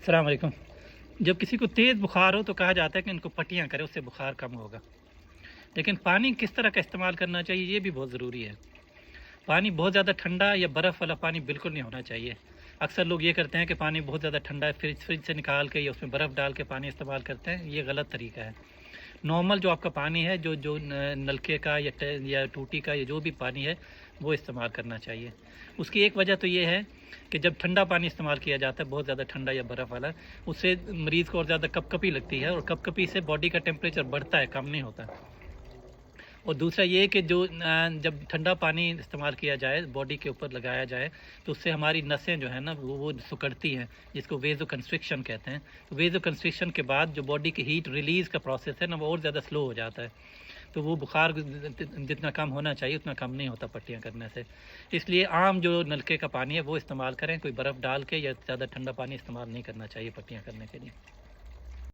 السلام علیکم۔ جب کسی کو تیز بخار ہو تو کہا جاتا ہے کہ ان کو پٹیاں کرے، اس سے بخار کم ہوگا۔ لیکن پانی کس طرح کا استعمال کرنا چاہیے یہ بھی بہت ضروری ہے۔ پانی بہت زیادہ ٹھنڈا یا برف والا پانی بالکل نہیں ہونا چاہیے۔ اکثر لوگ یہ کرتے ہیں کہ پانی بہت زیادہ ٹھنڈا ہے، فریج سے نکال کے یا اس میں برف ڈال کے پانی استعمال کرتے ہیں، یہ غلط طریقہ ہے۔ نارمل جو آپ کا پانی ہے، جو نلکے کا یا ٹوٹی کا یا جو بھی پانی ہے وہ استعمال کرنا چاہیے۔ اس کی ایک وجہ تو یہ ہے کہ جب ٹھنڈا پانی استعمال کیا جاتا ہے، بہت زیادہ ٹھنڈا یا برف والا، اس سے مریض کو اور زیادہ کپ کپی لگتی ہے، اور کپ کپی سے باڈی کا ٹیمپریچر بڑھتا ہے، کم نہیں ہوتا۔ اور دوسرا یہ کہ جب ٹھنڈا پانی استعمال کیا جائے، باڈی کے اوپر لگایا جائے، تو اس سے ہماری نسیں جو ہیں نا وہ سکڑتی ہیں، جس کو ویزو کنسٹرکشن کہتے ہیں۔ تو ویزو کنسٹرکشن کے بعد جو باڈی کی ہیٹ ریلیز کا پروسیس ہے نا وہ اور زیادہ سلو ہو جاتا ہے، تو وہ بخار جتنا کم ہونا چاہیے اتنا کم نہیں ہوتا پٹیاں کرنے سے۔ اس لیے عام جو نلکے کا پانی ہے وہ استعمال کریں، کوئی برف ڈال کے یا زیادہ ٹھنڈا پانی استعمال نہیں کرنا چاہیے پٹیاں کرنے کے لیے۔